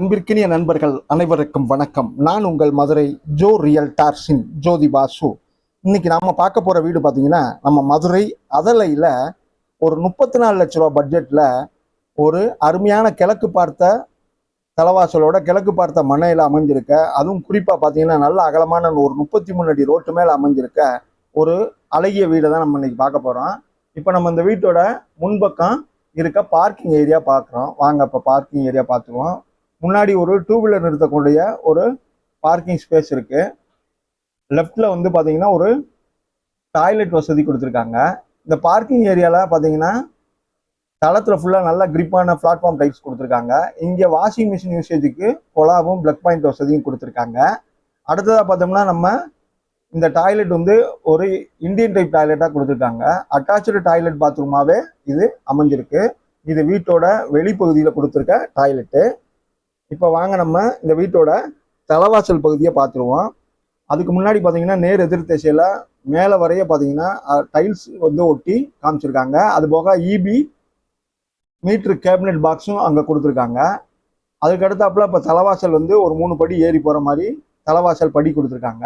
அன்பிற்கினிய நண்பர்கள் அனைவருக்கும் வணக்கம். நான் உங்கள் மதுரை ஜோ ரியல்டார்ஸின் ஜோதி பாசு. இன்னைக்கு நாம பார்க்க போற வீடு பார்த்தீங்கன்னா, நம்ம மதுரை அதலையில் ஒரு 34 லட்ச ரூபா பட்ஜெட்ல ஒரு அருமையான கிழக்கு பார்த்த தலைவாசலோட கிழக்கு பார்த்த மனையில அமைஞ்சிருக்க, அதுவும் குறிப்பா பார்த்தீங்கன்னா நல்ல அகலமான ஒரு 33 அடி ரோட்டு மேல அமைஞ்சிருக்க ஒரு அழகிய வீடை தான் நம்ம இன்னைக்கு பார்க்க போறோம். இப்போ நம்ம இந்த வீட்டோட முன்பக்கம் இருக்க பார்க்கிங் ஏரியா பார்க்குறோம். வாங்க இப்போ பார்க்கிங் ஏரியா பார்த்துருவோம். முன்னாடி ஒரு 2 வீலர் நிறுத்தக்கூடிய ஒரு பார்க்கிங் ஸ்பேஸ் இருக்கு. லெஃப்ட்ல வந்து பாத்தீங்கன்னா ஒரு டாய்லெட் வசதி கொடுத்துருக்காங்க. இந்த பார்க்கிங் ஏரியால பாத்தீங்கன்னா தளத்துல ஃபுல்லா நல்லா கிரிப்பான பிளாட்ஃபார்ம் டைப்ஸ் கொடுத்துருக்காங்க. இங்க வாஷிங் மிஷின் யூசேஜுக்கு கொலாவும் பிளக் பாயிண்ட் வசதியும் கொடுத்துருக்காங்க. அடுத்ததா பார்த்தோம்னா நம்ம இந்த டாய்லெட் வந்து ஒரு இந்தியன் டைப் டாய்லெட்டா கொடுத்துருக்காங்க. அட்டாச்சு டாய்லெட் பாத்ரூமாவே இது அமைஞ்சிருக்கு. இது வீட்டோட வெளிப்பகுதியில் கொடுத்துருக்க டாய்லெட்டு. இப்போ வாங்க நம்ம இந்த வீட்டோட தலைவாசல் பகுதியை பார்த்துருவோம். அதுக்கு முன்னாடி பார்த்தீங்கன்னா நேர் எதிர் திசையில் மேலே வரைய பார்த்தீங்கன்னா டைல்ஸ் வந்து ஒட்டி காமிச்சிருக்காங்க. அது போக இபி மீட்ரு கேபினெட் பாக்ஸும் அங்கே கொடுத்துருக்காங்க. அதுக்கு அடுத்தாப்புல இப்போ தலைவாசல் வந்து ஒரு 3 படி ஏறி போகிற மாதிரி தலைவாசல் படி கொடுத்துருக்காங்க.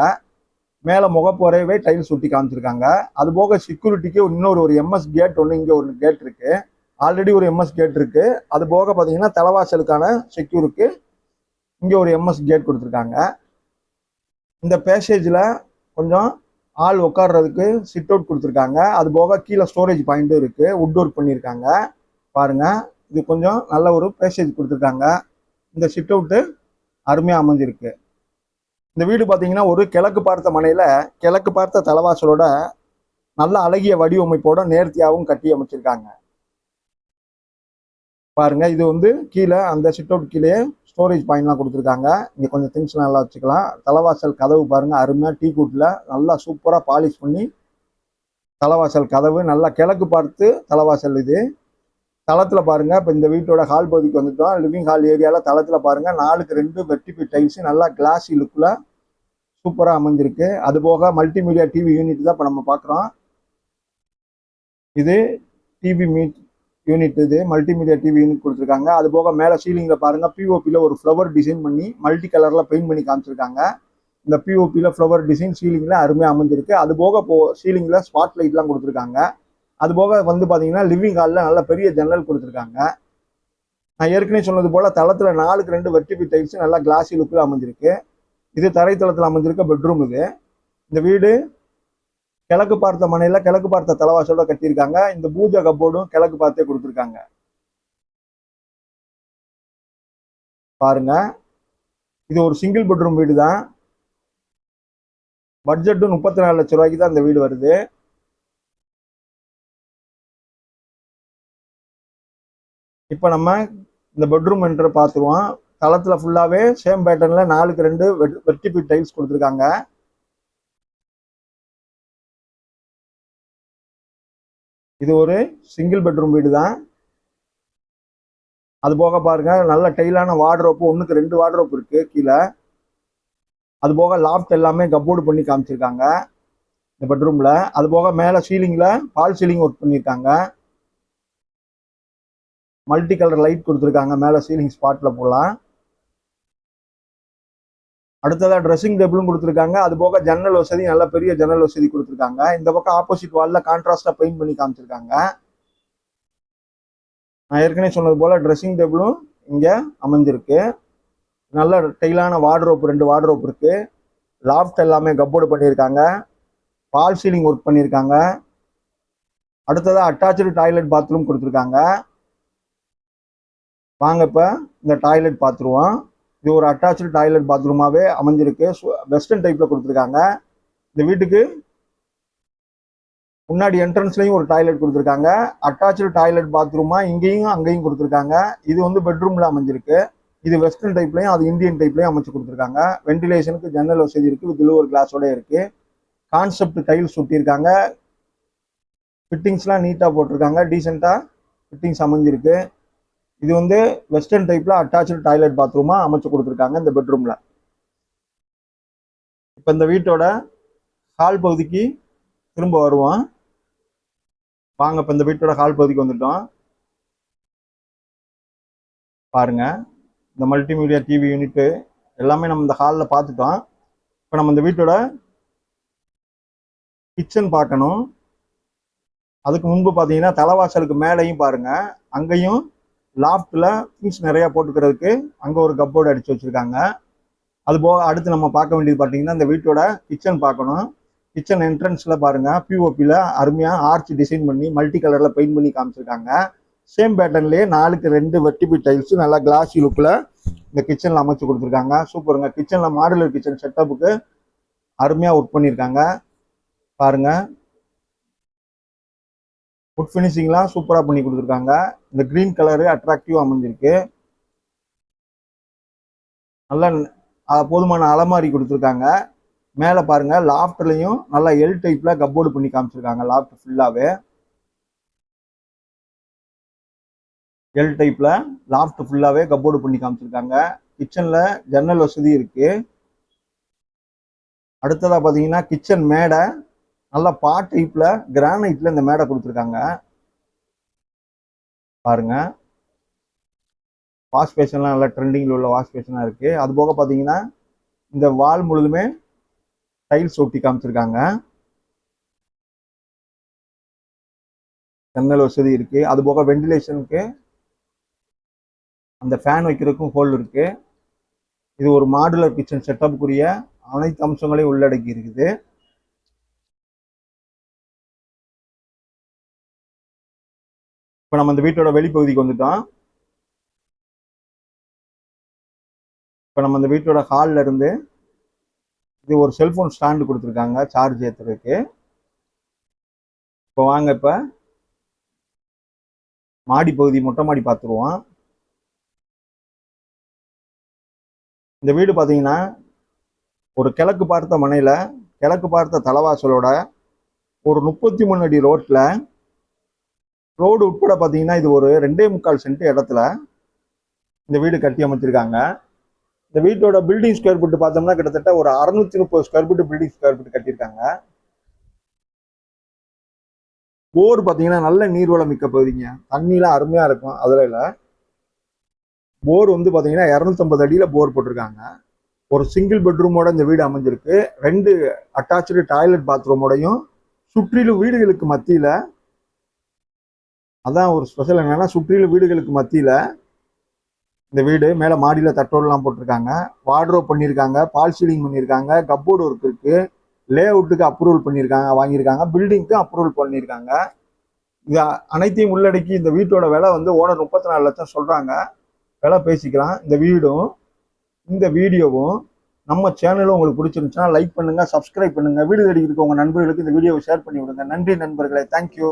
மேலே முகப்போரையவே டைல்ஸ் ஒட்டி காமிச்சிருக்காங்க. அது போக செக்யூரிட்டிக்கு இன்னொரு எம்எஸ் கேட் ஒன்று இங்கே ஒரு கேட் இருக்கு. ஆல்ரெடி ஒரு எம்எஸ் கேட் இருக்கு. அது போக பார்த்தீங்கன்னா தலைவாசலுக்கான செக்யூருக்கு இங்கே ஒரு எம்எஸ் கேட் கொடுத்துருக்காங்க. இந்த பேசேஜில் கொஞ்சம் ஆள் உட்காடுறதுக்கு சிட் அவுட் கொடுத்துருக்காங்க. அது போக கீழே ஸ்டோரேஜ் பாயிண்ட்டும் இருக்கு. வுட் ஒர்க் பண்ணியிருக்காங்க பாருங்க. இது கொஞ்சம் நல்ல ஒரு பேசேஜ் கொடுத்துருக்காங்க. இந்த சிட் அவுட்டு அருமையாக அமைஞ்சிருக்கு. இந்த வீடு பார்த்தீங்கன்னா ஒரு கிழக்கு பார்த்த மனையில கிழக்கு பார்த்த தலைவாசலோட நல்ல அழகிய வடிவமைப்போட நேர்த்தியாகவும் கட்டி அமைச்சிருக்காங்க பாருங்க. இது வந்து கீழே அந்த சிட் அவுட் கீழே ஸ்டோரேஜ் பாயிண்ட்லாம் கொடுத்துருக்காங்க. இங்கே கொஞ்சம் திங்ஸ்லாம் நல்லா வச்சுக்கலாம். தலைவாசல் கதவு பாருங்க, அருமையாக டீ கூட்டில் நல்லா சூப்பராக பாலிஷ் பண்ணி தலைவாசல் கதவு நல்லா கிழக்கு பார்த்து தலைவாசல். இது தளத்தில் பாருங்க. இப்போ இந்த வீட்டோட ஹால் பகுதிக்கு வந்துட்டோம். லிவிங் ஹால் ஏரியாவில் தளத்தில் பாருங்க 4க்கு 2 வெட்டிபி டைல்ஸ் நல்லா கிளாஸி லுக்கில் சூப்பராக அமைஞ்சிருக்கு. அது போக மல்டிமீடியா டிவி யூனிட் தான் இப்போ நம்ம பார்க்குறோம். இது டிவி யூனிட், இது மல்டிமீடியா டிவி யூனிட் கொடுத்துருக்காங்க. அது போக மேலே சீலிங்கில் பாருங்க பிஓபியில் ஒரு ஃப்ளவர் டிசைன் பண்ணி மல்டி கலரில் பெயிண்ட் பண்ணி காமிச்சிருக்காங்க. இந்த பிஓபியில் ஃப்ளவர் டிசைன் சீலிங்கில் அருமையாக அமைஞ்சிருக்கு. அது போக சீலிங்கில் ஸ்பாட் லைட்லாம் கொடுத்துருக்காங்க. அது போக வந்து பார்த்தீங்கன்னா லிவிங் ஹாலில் நல்ல பெரிய ஜன்னல் கொடுத்துருக்காங்க. நான் ஏற்கனவே சொன்னது போல் தளத்தில் 4க்கு 2 வெட்டிபி டைல்ஸ் நல்லா கிளாஸி லுக்கில் அமைஞ்சிருக்கு. இது தரைத்தளத்தில் அமைஞ்சிருக்க பெட்ரூம். இது இந்த வீடு கிழக்கு பார்த்த மனையில கிழக்கு பார்த்த தலைவாசலோட கட்டியிருக்காங்க. இந்த பூஜை கப்போர்டும் கிழக்கு பார்த்தே கொடுத்துருக்காங்க பாருங்க. இது ஒரு சிங்கிள் பெட்ரூம் வீடு தான். பட்ஜெட்டும் 34 லட்ச ரூபாய்க்கு தான் இந்த வீடு வருது. இப்போ நம்ம இந்த பெட்ரூம் என்ட்ரு பார்த்துருவோம். தளத்தில் ஃபுல்லாகவே சேம் பேட்டர்னில் 4க்கு 2 வெர்டிபி டைல்ஸ் கொடுத்துருக்காங்க. இது ஒரு சிங்கிள் பெட்ரூம் வீடு தான். அது போக பாருங்க நல்ல டைலான வார்ட்ரோப்பு, 1க்கு 2 வார்ட்ரோப் இருக்கு கீழே. அது போக லாஃப்ட் எல்லாமே கப்போர்டு பண்ணி காமிச்சிருக்காங்க இந்த பெட்ரூம்ல. அது போக மேலே சீலிங்ல பால் சீலிங் ஒர்க் பண்ணியிருக்காங்க. மல்டி கலர் லைட் கொடுத்துருக்காங்க மேலே சீலிங் ஸ்பாட்ல போகலாம். அடுத்ததாக ட்ரெஸ்ஸிங் டேபிளும் கொடுத்துருக்காங்க. அது போக ஜன்னல் வசதி, நல்ல பெரிய ஜன்னல் வசதி கொடுத்துருக்காங்க. இந்த பக்கம் ஆப்போசிட் வாலில் கான்ட்ராஸ்டா பெயிண்ட் பண்ணி காமிச்சிருக்காங்க. நான் ஏற்கனவே சொன்னது போல ட்ரெஸ்ஸிங் டேபிளும் இங்கே அமைஞ்சிருக்கு. நல்ல டைலான வார்ட்ரோப், 2 வார்ட்ரோப் இருக்கு. லாஃப்ட் எல்லாமே கப்போர்டு பண்ணியிருக்காங்க. பால் சீலிங் ஒர்க் பண்ணியிருக்காங்க. அடுத்ததாக அட்டாச்சு டாய்லெட் பாத்ரூம் கொடுத்துருக்காங்க. வாங்க இப்போ இந்த டாய்லெட் பார்த்துருவோம். இது ஒரு அட்டாச்சு டாய்லெட் பாத்ரூமாவே அமைஞ்சிருக்கு. வெஸ்டர்ன் டைப்ல கொடுத்துருக்காங்க. இந்த வீட்டுக்கு முன்னாடி என்ட்ரன்ஸ்லயும் ஒரு டாய்லெட் கொடுத்துருக்காங்க. அட்டாச்சு டாய்லெட் பாத்ரூமா இங்கேயும் அங்கேயும் கொடுத்துருக்காங்க. இது வந்து பெட்ரூம்ல அமைஞ்சிருக்கு. இது வெஸ்டர்ன் டைப்லயும் அது இந்தியன் டைப்லயும் அமைச்சு கொடுத்துருக்காங்க. வென்டிலேஷனுக்கு ஜன்னல் வசதி இருக்கு. வித் ஒரு கிளாஸோட இருக்கு. Concept tiles ஒட்டியிருக்காங்க. ஃபிட்டிங்ஸ்லாம் நீட்டா போட்டிருக்காங்க. டீசெண்டா ஃபிட்டிங்ஸ் அமைஞ்சிருக்கு. இது வந்து வெஸ்டர்ன் டைப்ல அட்டாச்சு டாய்லெட் பாத்ரூமா அமைச்சு கொடுத்துருக்காங்க இந்த பெட்ரூம்ல. இப்ப இந்த வீட்டோட ஹால் பகுதிக்கு திரும்ப வருவோம். வாங்க இப்ப இந்த வீட்டோட ஹால் பகுதிக்கு வந்துட்டோம் பாருங்க. இந்த மல்டிமீடியா டிவி யூனிட்டு எல்லாமே நம்ம இந்த ஹாலில் பார்த்துட்டோம். இப்போ நம்ம இந்த வீட்டோட கிச்சன் பார்க்கணும். அதுக்கு முன்பு பார்த்தீங்கன்னா தலைவாசலுக்கு மேலேயும் பாருங்க, அங்கேயும் லாஃப்டில் திங்ஸ் நிறையா போட்டுக்கிறதுக்கு அங்கே ஒரு கப்போர்டு அடித்து வச்சுருக்காங்க. அது போக அடுத்து நம்ம பார்க்க வேண்டியது பார்த்தீங்கன்னா இந்த வீட்டோட கிச்சன் பார்க்கணும். கிச்சன் என்ட்ரன்ஸில் பாருங்கள், பிஓபியில் அருமையாக ஆர்ச் டிசைன் பண்ணி மல்டி கலரில் பெயிண்ட் பண்ணி காமிச்சிருக்காங்க. சேம் பேட்டர்ன்லேயே 4க்கு 2 வெட்டிபி டைல்ஸ் நல்லா கிளாஸி லுக்கில் இந்த கிச்சனில் அமைச்சு கொடுத்துருக்காங்க. சூப்பருங்க. கிச்சனில் மாடுலர் கிச்சன் செட்டப்புக்கு அருமையாக ஒர்க் பண்ணியிருக்காங்க. பாருங்கள், ஃபுட் ஃபினிஷிங்லாம் சூப்பராக பண்ணி கொடுத்துருக்காங்க. இந்த க்ரீன் கலரு அட்ராக்டிவாக அமைஞ்சிருக்கு. நல்லா போதுமான அலமாரி கொடுத்துருக்காங்க. மேலே பாருங்கள், லாஃப்ட்லையும் நல்லா எல் டைப்பில் கப்போர்டு பண்ணி காமிச்சிருக்காங்க. லாஃப்ட் ஃபுல்லாகவே எல் டைப்பில் லாஃப்ட் ஃபுல்லாகவே கப்போர்டு பண்ணி காமிச்சிருக்காங்க. கிச்சனில் ஜன்னல் வசதி இருக்குது. அடுத்ததாக பார்த்தீங்கன்னா கிச்சன் மேடை நல்லா டைப்பில் கிரானைட்டில் இந்த மேடை கொடுத்துருக்காங்க. பாருங்க, வாஷ் பேஷன்லாம் நல்லா ட்ரெண்டிங்கில் உள்ள வாஷ் பேஷனாக இருக்குது. அது போக பார்த்தீங்கன்னா இந்த வால் முழுதுமே டைல்ஸ் ஒட்டி காமிச்சிருக்காங்க. ஜன்னல் வசதி இருக்குது. அது போக வெண்டிலேஷனுக்கு அந்த ஃபேன் வைக்கிறதுக்கும் ஹோல் இருக்குது. இது ஒரு மாடுலர் கிச்சன் செட்டப்புக்குரிய அனைத்து அம்சங்களையும் உள்ளடக்கி இருக்குது. இப்போ நம்ம இந்த வீட்டோட வெளிப்பகுதிக்கு வந்துட்டோம். இப்போ நம்ம இந்த வீட்டோட ஹாலில் இருந்து இது ஒரு செல்ஃபோன் ஸ்டாண்டு கொடுத்துருக்காங்க சார்ஜ் ஏற்றுறதுக்கு. இப்போ வாங்க, இப்போ மாடி பகுதி மொட்டை மாடி பார்த்துருவோம். இந்த வீடு பார்த்தீங்கன்னா ஒரு கிழக்கு பார்த்த மனையில் கிழக்கு பார்த்த தலைவாசலோட ஒரு 33 அடி ரோட்டில் ரோடு உட்பட பார்த்தீங்கன்னா இது ஒரு 2.25 சென்ட் இடத்துல இந்த வீடு கட்டி அமைச்சிருக்காங்க. இந்த வீட்டோட பில்டிங் ஸ்கொயர் ஃபீட் பார்த்தோம்னா கிட்டத்தட்ட ஒரு 630 square feet building square feet கட்டியிருக்காங்க. போர் பார்த்தீங்கன்னா நல்ல நீர்வளம் மிக்க பகுதிங்க. தண்ணிலாம் அருமையாக இருக்கும். அதில் போர் வந்து பார்த்தீங்கன்னா 250 அடியில் போர் போட்டிருக்காங்க. ஒரு சிங்கிள் பெட்ரூமோட இந்த வீடு அமைஞ்சிருக்கு. 2 அட்டாச்சு டாய்லெட் பாத்ரூமோடையும் சுற்றிலும் வீடுகளுக்கு மத்தியில், அதான் ஒரு ஸ்பெஷல் என்னன்னா, சுற்றிலும் வீடுகளுக்கு மத்தியில் இந்த வீடு மேலே மாடியில் தட்டோடலாம் போட்டிருக்காங்க. வார்ட்ரோப் பண்ணியிருக்காங்க, பால் சீலிங் பண்ணியிருக்காங்க, கப்போர்டு ஒர்க் இருக்குது, லே அவுட்டுக்கு அப்ரூவல் பண்ணியிருக்காங்க, வாங்கியிருக்காங்க, பில்டிங்க்கு அப்ரூவல் பண்ணியிருக்காங்க. இது அனைத்தையும் உள்ளடக்கி இந்த வீட்டோட விலை வந்து ஓனர் 34 லட்சம் சொல்கிறாங்க. விலை பேசிக்கலாம். இந்த வீடும் இந்த வீடியோவும் நம்ம சேனலும் உங்களுக்கு பிடிச்சிருந்துச்சுன்னா லைக் பண்ணுங்கள், சப்ஸ்கிரைப் பண்ணுங்கள். வீடு தேடி இருக்க உங்கள் நண்பர்களுக்கு இந்த வீடியோவை ஷேர் பண்ணி விடுங்க. நன்றி நண்பர்களே. தேங்க்யூ.